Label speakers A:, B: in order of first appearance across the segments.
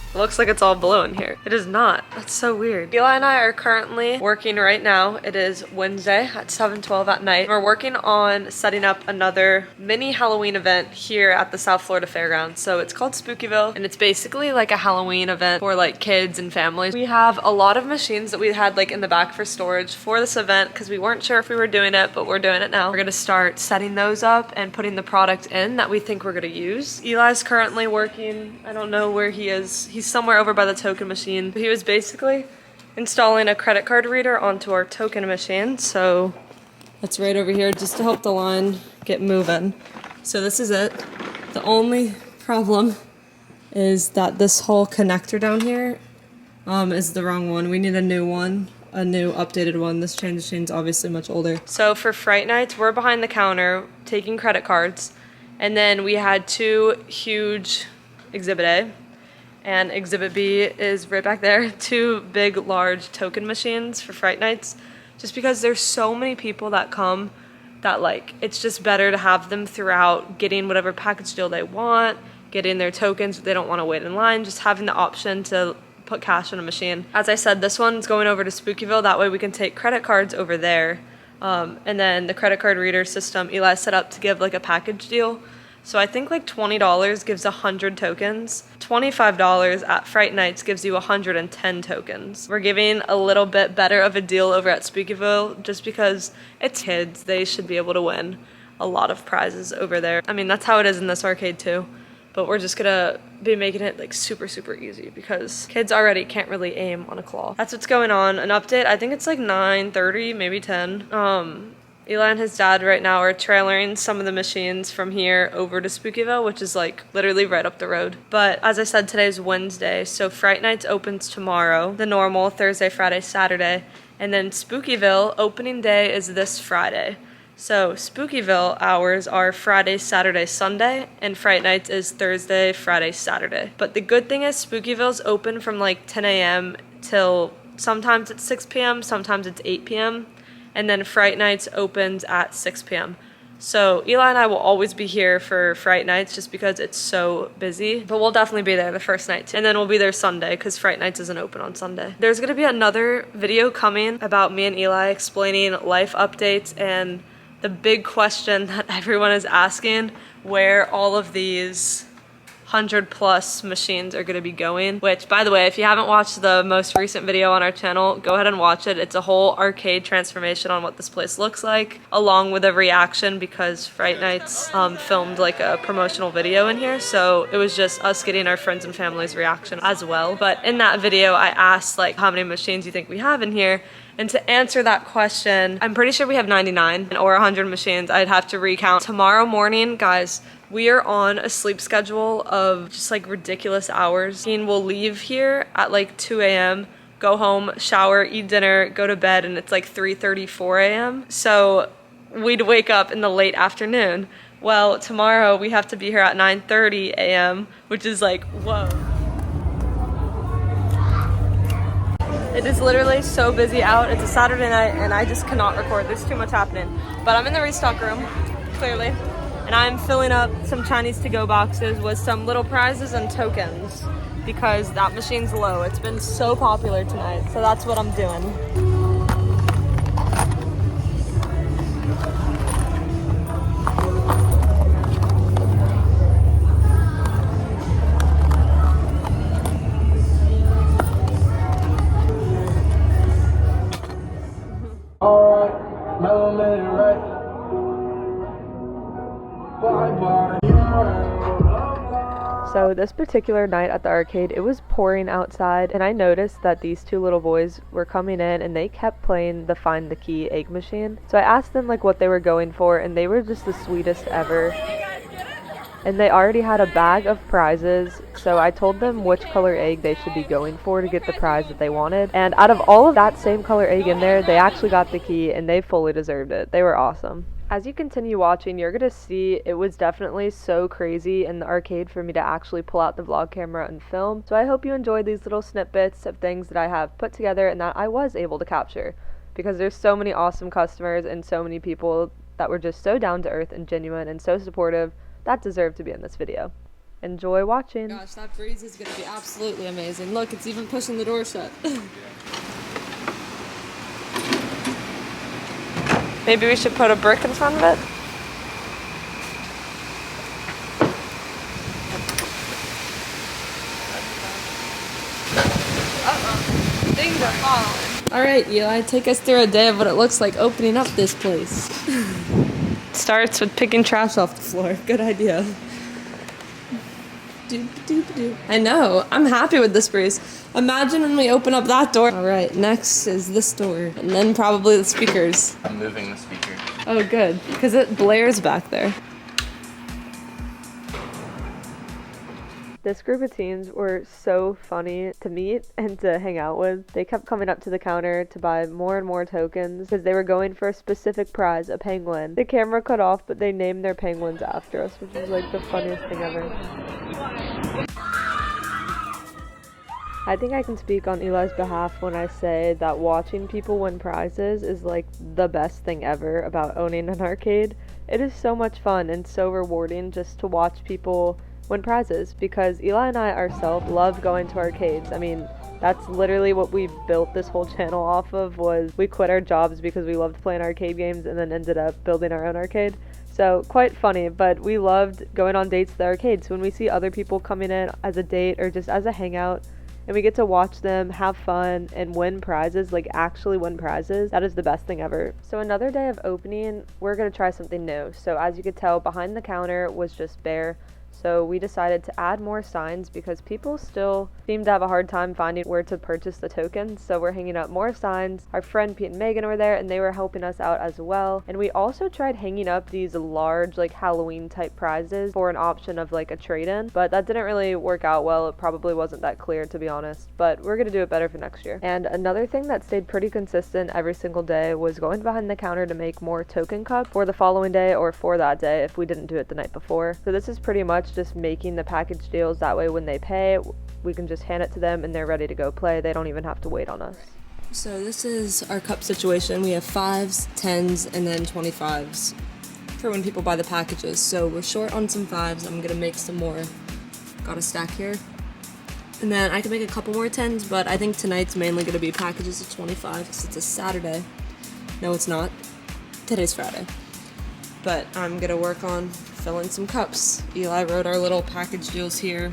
A: It looks like it's all blue in here. It is not. That's so weird. Eli and I are currently working right now. It is Wednesday at 7:12 at night. We're working on setting up another mini Halloween event here at the South Florida Fairgrounds. So it's called Spookyville, and it's basically like a Halloween event for like kids and families. We have a lot of machines that we had like in the back for storage for this event because we weren't sure if we were doing it, but we're doing it now. We're gonna start setting those up and putting the product in that we think we're gonna use. Eli's currently working. I don't know where he is. He's somewhere over by the token machine. He was basically installing a credit card reader onto our token machine. So that's right over here just to help the line get moving. So this is it. The only problem is that this whole connector down here is the wrong one. We need a new one, a new updated one. This change machine's obviously much older. So for Fright Nights, we're behind the counter taking credit cards. And then we had two huge Exhibit A and Exhibit B is right back there. Two big, large token machines for Fright Nights. Just because there's so many people that come that like, it's just better to have them throughout, getting whatever package deal they want, getting their tokens if they don't want to wait in line, just having the option to put cash in a machine. As I said, this one's going over to Spookyville. That way we can take credit cards over there. And then the credit card reader system, Eli set up to give like a package deal. So I think like $20 gives 100 tokens. $25 at Fright Nights gives you 110 tokens. We're giving a little bit better of a deal over at Spookyville just because it's kids. They should be able to win a lot of prizes over there. I mean, that's how it is in this arcade too. But we're just gonna be making it like super, super easy because kids already can't really aim on a claw. That's what's going on. An update, I think it's like 9:30, maybe 10. Eli and his dad right now are trailering some of the machines from here over to Spookyville, which is like literally right up the road. But as I said, today's Wednesday, so Fright Nights opens tomorrow, the normal Thursday, Friday, Saturday, and then Spookyville opening day is this Friday. So Spookyville hours are Friday, Saturday, Sunday, and Fright Nights is Thursday, Friday, Saturday. But the good thing is Spookyville's open from like 10 a.m. till sometimes it's 6 p.m., sometimes it's 8 p.m., and then Fright Nights opens at 6 p.m. So Eli and I will always be here for Fright Nights just because it's so busy. But we'll definitely be there the first night too. And then we'll be there Sunday because Fright Nights isn't open on Sunday. There's gonna be another video coming about me and Eli explaining life updates and the big question that everyone is asking, where all of these 100+ machines are going to be going, which by the way, if you haven't watched the most recent video on our channel, go ahead and watch it. It's a whole arcade transformation on what this place looks like, along with a reaction because Fright Nights filmed like a promotional video in here, so it was just us getting our friends and family's reaction as well. But in that video I asked like how many machines you think we have in here, and to answer that question, I'm pretty sure we have 99 or 100 machines. I'd have to recount. Tomorrow morning, guys, we are on a sleep schedule of just like ridiculous hours. We'll leave here at like 2 a.m., go home, shower, eat dinner, go to bed, and it's like 3:30, 4 a.m. So we'd wake up in the late afternoon. Well, tomorrow we have to be here at 9:30 a.m., which is like, whoa. It is literally so busy out. It's a Saturday night and I just cannot record. There's too much happening. But I'm in the restock room, clearly. And I'm filling up some Chinese to-go boxes with some little prizes and tokens because that machine's low. It's been so popular tonight. So that's what I'm doing. So this particular night at the arcade, it was pouring outside, and I noticed that these two little boys were coming in and they kept playing the Find the Key egg machine. So I asked them like what they were going for, and they were just the sweetest ever. And they already had a bag of prizes, so I told them which color egg they should be going for to get the prize that they wanted. And out of all of that same color egg in there, they actually got the key, and they fully deserved it. They were awesome. As you continue watching, you're gonna see it was definitely so crazy in the arcade for me to actually pull out the vlog camera and film. So I hope you enjoyed these little snippets of things that I have put together and that I was able to capture, because there's so many awesome customers and so many people that were just so down to earth and genuine and so supportive that deserve to be in this video. Enjoy watching.
B: Gosh, that breeze is gonna be absolutely amazing. Look, it's even pushing the door shut.
A: Maybe we should put a brick in front of it? Uh-oh. Things are falling.
B: Alright, Eli, take us through a day of what it looks like opening up this place.
A: Starts with picking trash off the floor.
B: Good idea. I know. I'm happy with this breeze. Imagine when we open up that door. Alright, next is this door. And then probably the speakers.
C: I'm moving the speaker.
B: Oh, good. Because it blares back there.
A: This group of teens were so funny to meet and to hang out with. They kept coming up to the counter to buy more and more tokens because they were going for a specific prize, a penguin. The camera cut off, but they named their penguins after us, which was like the funniest thing ever. I think I can speak on Eli's behalf when I say that watching people win prizes is like the best thing ever about owning an arcade. It is so much fun and so rewarding just to watch people win prizes, because Eli and I ourselves love going to arcades. I mean, that's literally what we built this whole channel off of, was we quit our jobs because we loved playing arcade games and then ended up building our own arcade. So quite funny, but we loved going on dates to the arcades. When we see other people coming in as a date or just as a hangout, and we get to watch them have fun and win prizes, like actually win prizes, that is the best thing ever. So another day of opening, we're gonna try something new. So as you could tell, behind the counter was just bare. So we decided to add more signs because people still seem to have a hard time finding where to purchase the tokens. So we're hanging up more signs. Our friend Pete and Megan were there and they were helping us out as well. And we also tried hanging up these large like Halloween type prizes for an option of like a trade-in, but that didn't really work out well. It probably wasn't that clear, to be honest, but we're gonna do it better for next year. And another thing that stayed pretty consistent every single day was going behind the counter to make more token cups for the following day or for that day if we didn't do it the night before. So this is pretty much just making the package deals, that way when they pay we can just hand it to them and they're ready to go play. They don't even have to wait on us.
B: So this is our cup situation. We have 5s, 10s, and then 25s for when people buy the packages. So we're short on some 5s. I'm gonna make some more. Got a stack here. And then I can make a couple more 10s, but I think tonight's mainly gonna be packages of 25 because it's a Saturday. No, it's not. Today's Friday. But I'm gonna work on filling some cups. Eli wrote our little package deals here.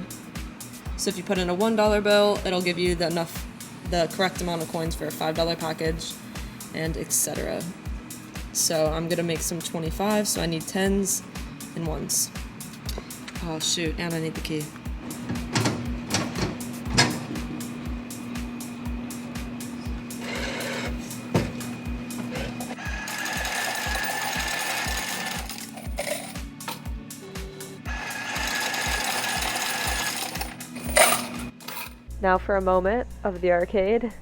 B: So if you put in a $1 bill, it'll give you the correct amount of coins for a $5 package, and etc. So I'm gonna make some 25s, so I need 10s and 1s. Oh shoot, and I need the key.
A: Now for a moment of the arcade,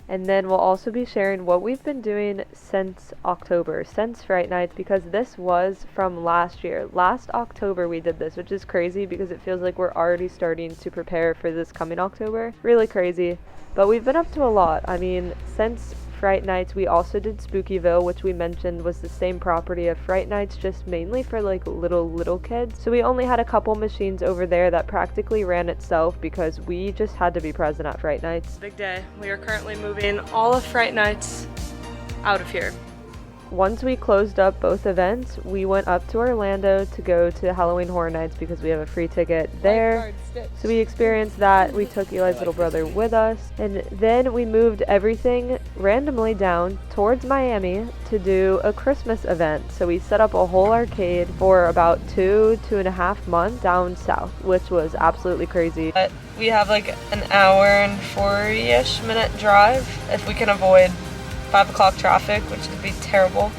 A: and then we'll also be sharing what we've been doing since October, since Fright Nights, because this was from last year. Last October we did this, which is crazy because it feels like we're already starting to prepare for this coming October. Really crazy, but we've been up to a lot. I mean, since Fright Nights, we also did Spookyville, which we mentioned was the same property of Fright Nights, just mainly for like little kids. So we only had a couple machines over there that practically ran itself because we just had to be present at Fright Nights. Big day. We are currently moving all of Fright Nights out of here. once we closed up both events, we went up to Orlando to go to Halloween Horror Nights because we have a free ticket there. So we experienced that. We took Eli's little brother with us, and then we moved everything randomly down towards Miami to do a Christmas event. So we set up a whole arcade for about 2.5 months down south, which was absolutely crazy. But we have like an hour and 40-ish minute drive if we can avoid 5 o'clock traffic, which could be terrible.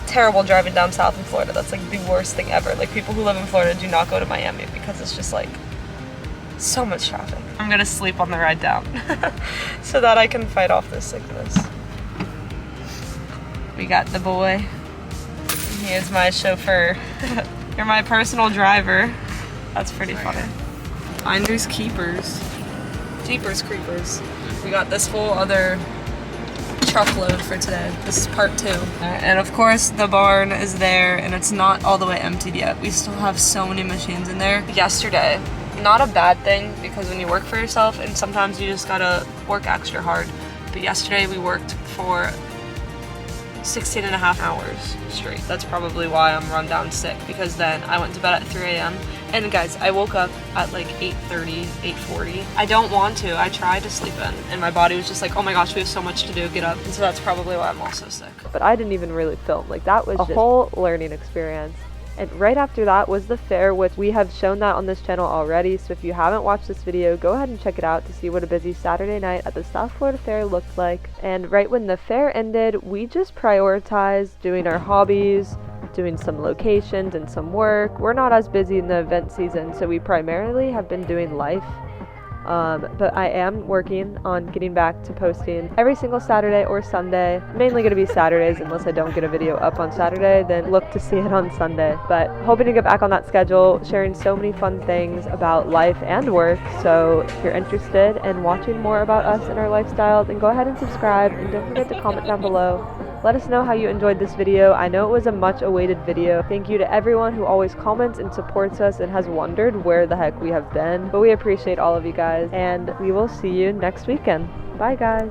A: Terrible driving down south in Florida. That's like the worst thing ever. Like, people who live in Florida do not go to Miami because it's just like so much traffic. I'm gonna sleep on the ride down so that I can fight off this sickness. We got the boy. He is my chauffeur. You're my personal driver. That's pretty funny. Finders keepers. Jeepers creepers. We got this whole other truckload for today. This is part 2. And of course the barn is there and it's not all the way emptied yet. We still have so many machines in there. Yesterday, not a bad thing because when you work for yourself and sometimes you just gotta work extra hard. But yesterday we worked for 16.5 hours straight. That's probably why I'm run down sick, because then I went to bed at 3 a.m. And guys, I woke up at like 8:30, 8:40. I don't want to. I tried to sleep in and my body was just like, oh my gosh, we have so much to do, get up. And so that's probably why I'm also sick. But I didn't even really film. Like, that was a whole learning experience. And right after that was the fair, which we have shown that on this channel already. So if you haven't watched this video, go ahead and check it out to see what a busy Saturday night at the South Florida Fair looked like. And right when the fair ended, we just prioritized doing our hobbies, doing some locations and some work. We're not as busy in the event season, so we primarily have been doing life. But I am working on getting back to posting every single Saturday or Sunday. Mainly going to be Saturdays unless I don't get a video up on Saturday, then look to see it on Sunday. But hoping to get back on that schedule, sharing so many fun things about life and work. So if you're interested in watching more about us and our lifestyle, then go ahead and subscribe, and don't forget to comment down below. Let us know how you enjoyed this video. I know it was a much awaited video. Thank you to everyone who always comments and supports us and has wondered where the heck we have been. But we appreciate all of you guys, and we will see you next weekend. Bye guys.